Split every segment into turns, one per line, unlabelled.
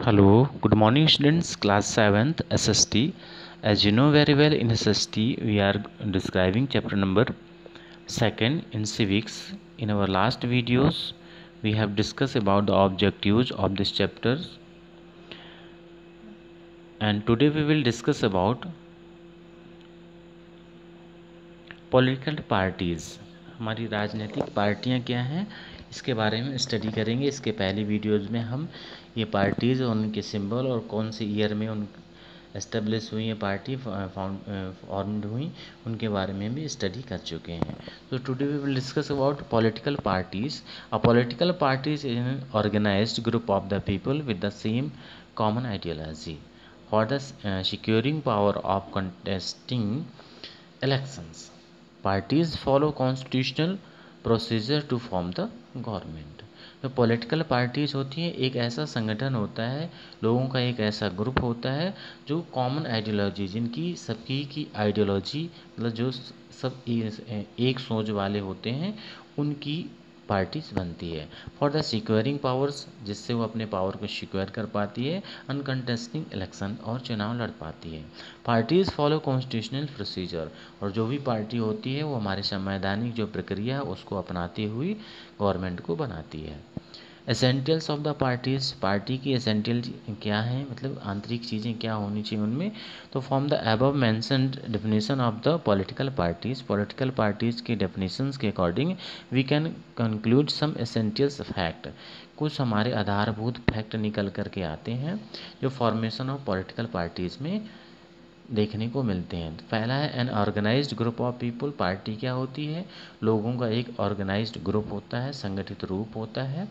Hello, good morning students, class 7th SST. As you know very well, in SST we are describing chapter number 2nd in civics. In our last videos we have discussed about the objectives of this chapter, and today we will discuss about political parties. हमारी राजनीतिक पार्टियां क्या हैं इसके बारे में study करेंगे। इसके पहले वीडियोज़ में हम ये पार्टीज़ और उनके सिंबल और कौन से ईयर में उन एस्टेब्लिश हुई हैं, पार्टी फॉर्म्ड हुई, उनके बारे में भी स्टडी कर चुके हैं। तो today we will discuss about political parties. A political parties is an organised group of the people with the same common ideology for the securing power of contesting elections. Parties follow constitutional procedure to form the government. जो political parties होती हैं एक ऐसा संगठन होता है, लोगों का एक ऐसा ग्रुप होता है जो कॉमन आइडियोलॉजी, जिनकी सबकी की आइडियोलॉजी मतलब जो सब एक सोच वाले होते हैं, उनकी पार्टीज बनती है। फॉर द सिक्योरिंग पावर्स, जिससे वो अपने पावर को सिक्योर कर पाती है, अनकंटेस्टिंग इलेक्शन और चुनाव लड़ पाती है। पार्टीज़ फॉलो कॉन्स्टिट्यूशनल प्रोसीजर, और जो भी पार्टी होती है वो हमारे संवैधानिक जो प्रक्रिया है उसको अपनाती हुई गवर्नमेंट को बनाती है। एसेंटियल्स ऑफ द पार्टीज, पार्टी की एसेंटियल क्या है, मतलब आंतरिक चीज़ें क्या होनी चाहिए उनमें। तो from the above mentioned definition of the political parties की डेफिनेशंस के according we can conclude some essentials fact. कुछ हमारे आधारभूत फैक्ट निकल कर के आते हैं जो फॉर्मेशन ऑफ पॉलिटिकल पार्टीज़ में देखने को मिलते हैं। पहला है an organised group of people. Party क्या होती है, लोगों का एक ऑर्गेनाइज्ड ग्रुप होता है, संगठित रूप होता है।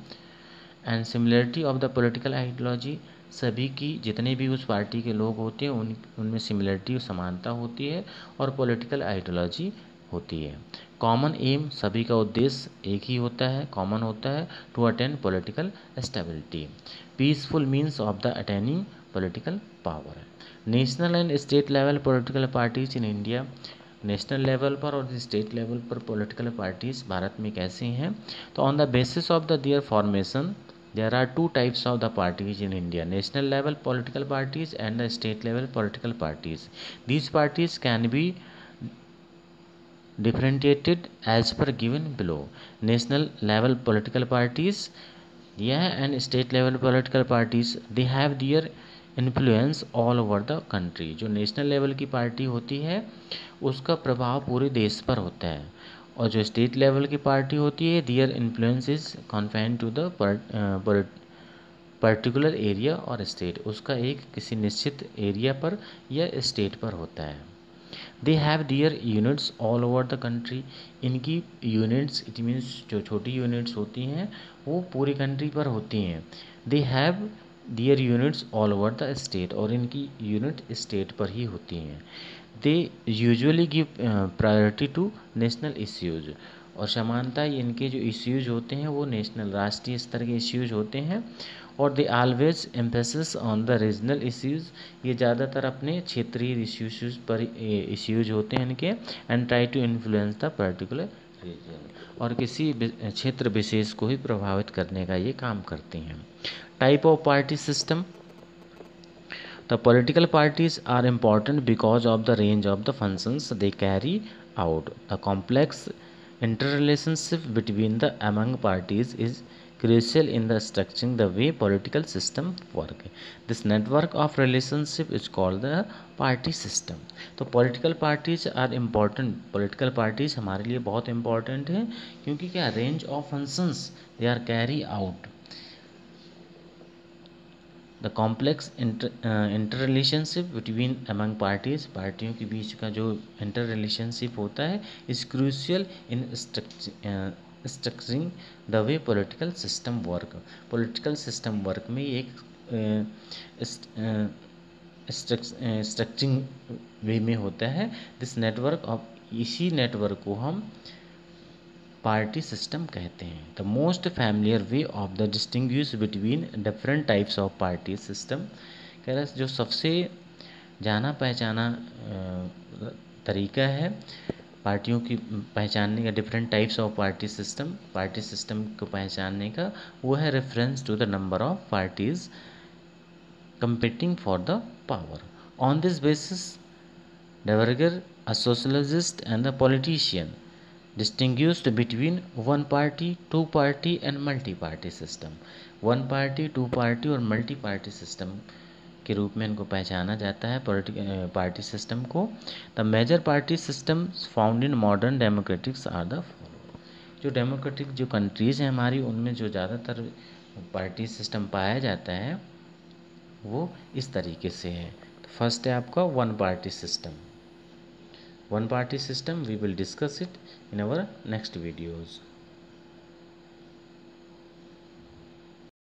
And similarity of the political ideology, सभी की जितने भी उस पार्टी के लोग होते हैं उनमें सिमिलरिटी और समानता होती है और पॉलिटिकल आइडियोलॉजी होती है। कॉमन एम, सभी का उद्देश्य एक ही होता है, कॉमन होता है, to attain political stability. Peaceful means of the attaining political power. National and state level political parties in India, national level पर और स्टेट लेवल पर पॉलिटिकल पार्टीज भारत में कैसे हैं। तो on the basis of the their formation there are two types of the parties in India: national level political parties and the state level political parties. These parties can be differentiated as per given below. National level political parties, and state level political parties, they have their influence all over the country. जो national level की party होती है उसका प्रभाव पूरे देश पर होता है, और जो स्टेट लेवल की पार्टी होती है their influence is confined to the particular area और स्टेट, उसका एक किसी निश्चित एरिया पर या स्टेट पर होता है। They have their units all over the country, इनकी यूनिट्स इट मीन्स जो छोटी यूनिट्स होती हैं वो पूरी कंट्री पर होती हैं। They have their units all over the state, और इनकी यूनिट स्टेट पर ही होती हैं। They usually give priority to national issues, और समानता इनके जो इश्यूज होते हैं वो नेशनल राष्ट्रीय स्तर के इश्यूज होते हैं। और they always emphasis on the regional issues, ये ज़्यादातर अपने क्षेत्रीय इश्यूज पर इश्यूज होते हैं इनके। And try to influence the particular region, और किसी क्षेत्र विशेष को ही प्रभावित करने का ये काम करती हैं। Type of party system, the political parties are important because of the range of the functions they carry out. The complex interrelationship between the among parties is crucial in the structuring the way political system work. This network of relationship is called the party system. तो political parties are important, political parties हमारे लिए बहुत important है, क्योंकि क्या range of functions they are carry out. The complex inter relationship between among parties, पार्टियों के बीच का जो इंटर रिलेशनशिप होता है is crucial in structuring the way political system work. Political system work में एक स्ट्रक्चरिंग वे में होता है। दिस नेटवर्क ऑफ, इसी नेटवर्क को हम पार्टी सिस्टम कहते हैं। The most familiar way of the distinguish between different types of party system, कह रहा जो सबसे जाना पहचाना तरीका है पार्टियों की पहचानने का, different types of party system को पहचानने का, वो है reference to the number of parties competing for the power. On this basis, Dauverger, a sociologist and a politician, distinguished between one party, two party and multi party system. One party, two party और multi party system के रूप में इनको पहचाना जाता है party system को. The major party system found in modern democratics are the follow. जो डेमोक्रेटिक जो कंट्रीज़ हैं हमारी, उनमें जो ज़्यादातर पार्टी सिस्टम पाया जाता है वो इस तरीके से है. फर्स्ट है आपका one party system. One party system, we will discuss it in our next videos.